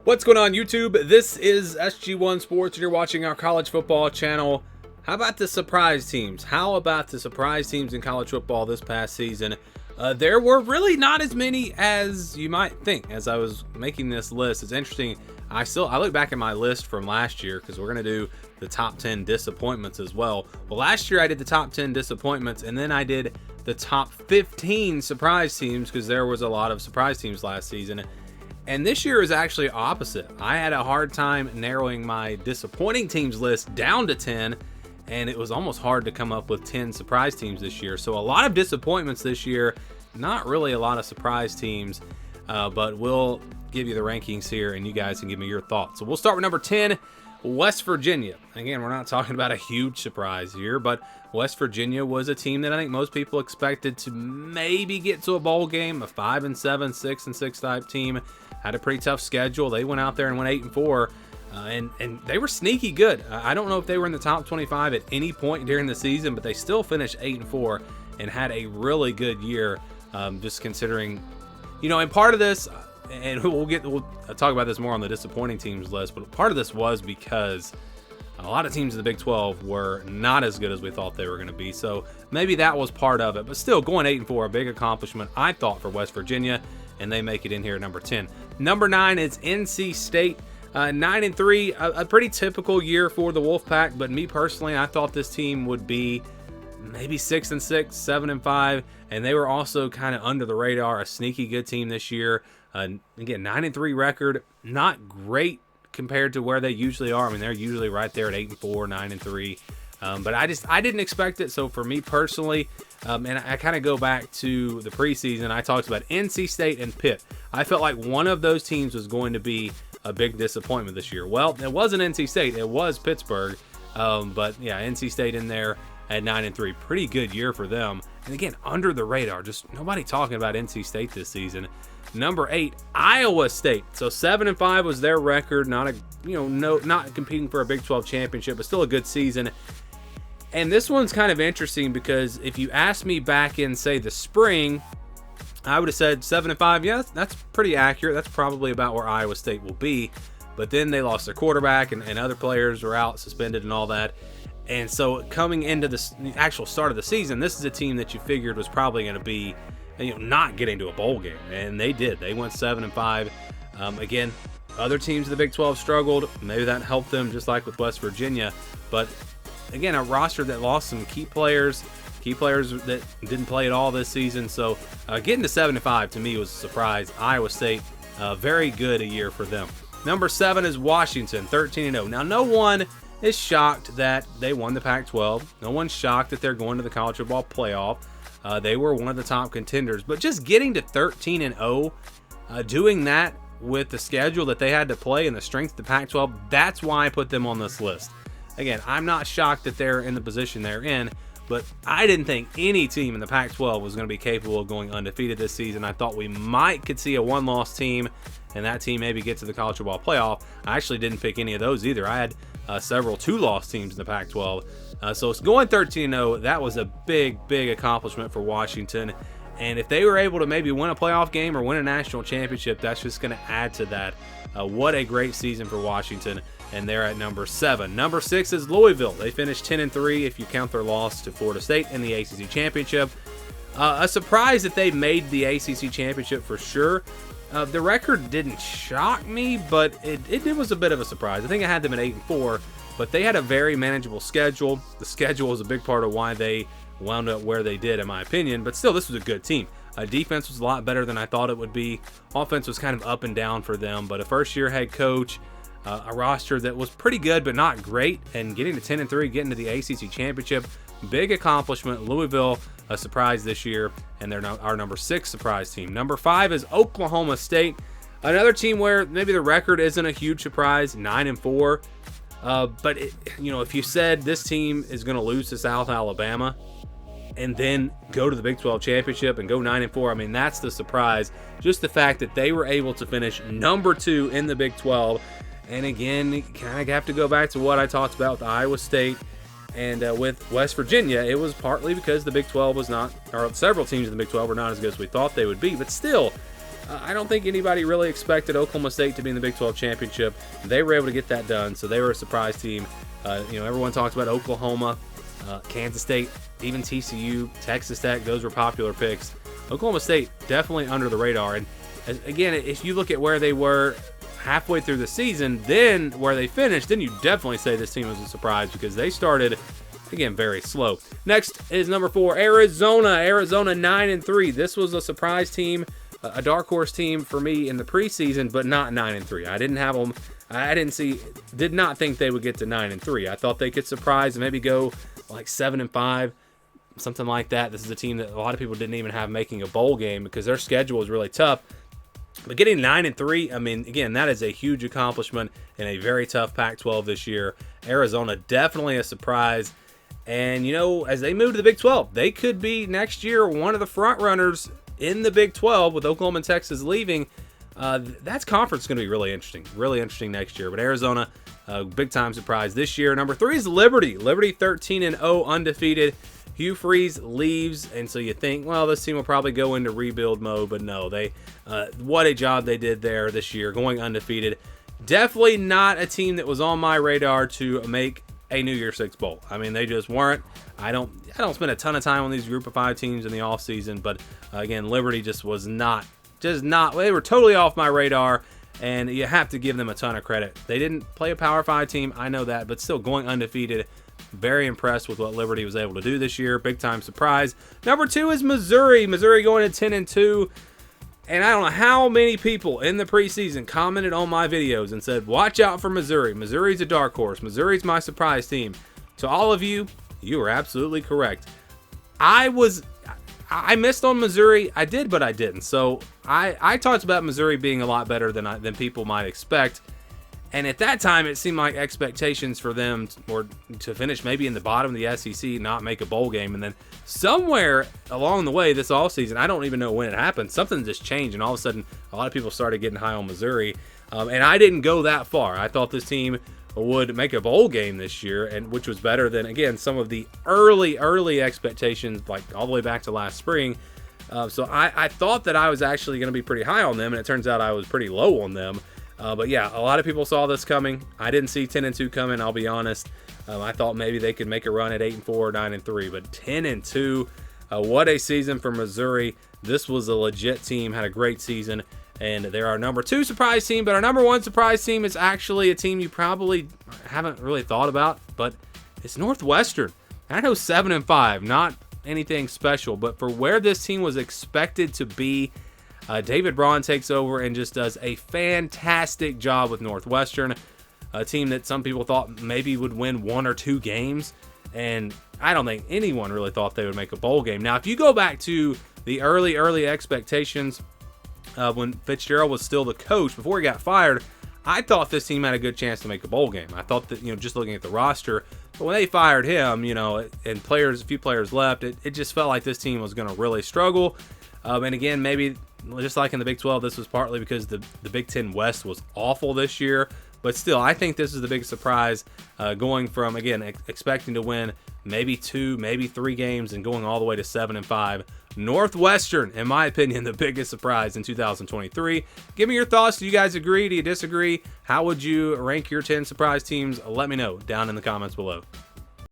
What's going on, YouTube? This is SG1 Sports, and you're watching our college football channel. How about the surprise teams? How about the surprise teams in college football this past season? There were really not as many as you might think. As I was making this list, it's interesting. I look back at my list from last year because we're going to do the top 10 disappointments as well. Well, last year I did the top 10 disappointments, and then I did the top 15 surprise teams because there was a lot of surprise teams last season. And this year is actually opposite. I had a hard time narrowing my disappointing teams list down to 10, and it was almost hard to come up with 10 surprise teams this year. So a lot of disappointments this year, not really a lot of surprise teams, but we'll give you the rankings here, and you guys can give me your thoughts. So we'll start with number 10, West Virginia. Again, we're not talking about a huge surprise here, but West Virginia was a team that I think most people expected to maybe get to a bowl game, a 5-7, 6-6 type team. Had a pretty tough schedule. They went out there and went 8-4, and they were sneaky good. I don't know if they were in the top 25 at any point during the season, but they still finished 8-4 and had a really good year. Just considering, and part of this, and we'll talk about this more on the disappointing teams list, but part of this was because a lot of teams in the Big 12 were not as good as we thought they were going to be. So maybe that was part of it, but still going 8-4, a big accomplishment, I thought, for West Virginia, and they make it in here at number 10. Number 9 is NC State, 9-3, a pretty typical year for the Wolfpack, but me personally, I thought this team would be maybe 6-6, 7-5, and they were also kind of under the radar, a sneaky good team this year. Again, 9-3 record, not great compared to where they usually are. I mean, they're usually right there at 8-4, 9-3. But I didn't expect it. So for me personally, and I kind of go back to the preseason, I talked about NC State and Pitt. I felt like one of those teams was going to be a big disappointment this year. Well, it wasn't NC State, it was Pittsburgh. But yeah, NC State in there at 9-3, pretty good year for them. And again, under the radar, just nobody talking about NC State this season. Number 8, Iowa State. So 7-5 was their record. Not competing for a Big 12 championship, but still a good season. And this one's kind of interesting because if you asked me back in, say, the spring, I would have said 7-5. Yes, that's pretty accurate. That's probably about where Iowa State will be. But then they lost their quarterback, and other players were out, suspended, and all that. And so coming into the actual start of the season, this is a team that you figured was probably going to be, not getting to a bowl game, and they did. They went 7-5. Again, other teams in the Big 12 struggled. Maybe that helped them, just like with West Virginia. But again, a roster that lost some key players that didn't play at all this season. So getting to 7-5 to me was a surprise. Iowa State, very good a year for them. Number 7 is Washington, 13-0. Now, no one is shocked that they won the Pac-12. No one's shocked that they're going to the college football playoff. They were one of the top contenders, but just getting to 13-0, doing that with the schedule that they had to play and the strength of the Pac-12, that's why I put them on this list. Again, I'm not shocked that they're in the position they're in, but I didn't think any team in the Pac-12 was going to be capable of going undefeated this season. I thought we could see a one-loss team, and that team maybe get to the college football playoff. I actually didn't pick any of those either. I had several two-loss teams in the Pac-12. So it's going 13-0. That was a big, big accomplishment for Washington. And if they were able to maybe win a playoff game or win a national championship, that's just going to add to that. What a great season for Washington. And they're at number 7. Number 6 is Louisville. They finished 10-3 if you count their loss to Florida State in the ACC championship. A surprise that they made the ACC championship for sure. The record didn't shock me, but it was a bit of a surprise. I think I had them at 8-4. But they had a very manageable schedule. The schedule was a big part of why they wound up where they did, in my opinion. But still, this was a good team. Defense was a lot better than I thought it would be. Offense was kind of up and down for them. But a first-year head coach, a roster that was pretty good but not great, and getting to 10-3, getting to the ACC championship, big accomplishment. Louisville, a surprise this year, and they're our number 6 surprise team. Number 5 is Oklahoma State. Another team where maybe the record isn't a huge surprise, 9-4. But if you said this team is going to lose to South Alabama and then go to the Big 12 championship and go 9-4, I mean, that's the surprise. Just the fact that they were able to finish number 2 in the Big 12. And again, you kind of have to go back to what I talked about with Iowa State and with West Virginia. It was partly because the Big 12 was not, or several teams in the Big 12 were not as good as we thought they would be. But still, I don't think anybody really expected Oklahoma State to be in the Big 12 championship. They were able to get that done, so they were a surprise team. Everyone talks about Oklahoma, Kansas State, even TCU, Texas Tech. Those were popular picks. Oklahoma State definitely under the radar. And again, if you look at where they were halfway through the season, then where they finished, then you definitely say this team was a surprise because they started, again, very slow. Next is number 4, Arizona. Arizona 9-3. This was a surprise team, a dark horse team for me in the preseason, but not 9-3. I didn't have them. Did not think they would get to 9-3. I thought they could surprise and maybe go like 7-5, something like that. This is a team that a lot of people didn't even have making a bowl game because their schedule was really tough. But getting 9-3, I mean, again, that is a huge accomplishment in a very tough Pac-12 this year. Arizona definitely a surprise. And, as they move to the Big 12, they could be next year one of the front runners in the Big 12 with Oklahoma and Texas leaving. That's conference going to be really interesting next year. But Arizona, big-time surprise this year. Number 3 is Liberty. Liberty 13-0, undefeated. Hugh Freeze leaves, and so you think, well, this team will probably go into rebuild mode, but no, what a job they did there this year, going undefeated. Definitely not a team that was on my radar to make a New Year's Six bowl. I mean, they just weren't. I don't spend a ton of time on these Group of 5 teams in the offseason, but again, Liberty just was not. They were totally off my radar, and you have to give them a ton of credit. They didn't play a Power 5 team, I know that, but still going undefeated. Very impressed with what Liberty was able to do this year. Big time surprise. Number 2 is Missouri. Missouri going to 10-2. And I don't know how many people in the preseason commented on my videos and said, watch out for Missouri. Missouri's a dark horse. Missouri's my surprise team. To all of you, you are absolutely correct. I missed on Missouri. I did, but I didn't. So I talked about Missouri being a lot better than people might expect. And at that time, it seemed like expectations for them were to finish maybe in the bottom of the SEC, not make a bowl game. And then somewhere along the way this offseason, I don't even know when it happened, something just changed. And all of a sudden, a lot of people started getting high on Missouri. And I didn't go that far. I thought this team would make a bowl game this year, and which was better than, again, some of the early expectations, like all the way back to last spring. So I thought that I was actually going to be pretty high on them, and it turns out I was pretty low on them. But yeah, a lot of people saw this coming. I didn't see 10-2 coming, I'll be honest. I thought maybe they could make a run at 8-4 or 9-3, but 10-2, what a season for Missouri. This was a legit team, had a great season, and they're our number 2 surprise team. But our number 1 surprise team is actually a team you probably haven't really thought about, but it's Northwestern. I know 7-5, not anything special, but for where this team was expected to be, David Braun takes over and just does a fantastic job with Northwestern, a team that some people thought maybe would win 1 or 2 games, and I don't think anyone really thought they would make a bowl game. Now, if you go back to the early expectations when Fitzgerald was still the coach before he got fired, I thought this team had a good chance to make a bowl game. I thought that, just looking at the roster, but when they fired him, and a few players left, it just felt like this team was going to really struggle. And again, maybe just like in the Big 12, this was partly because the Big 10 West was awful this year. But still, I think this is the big surprise, going from, again, expecting to win maybe 2, maybe 3 games and going all the way to 7-5. Northwestern, in my opinion, the biggest surprise in 2023. Give me your thoughts. Do you guys agree? Do you disagree? How would you rank your 10 surprise teams? Let me know down in the comments below.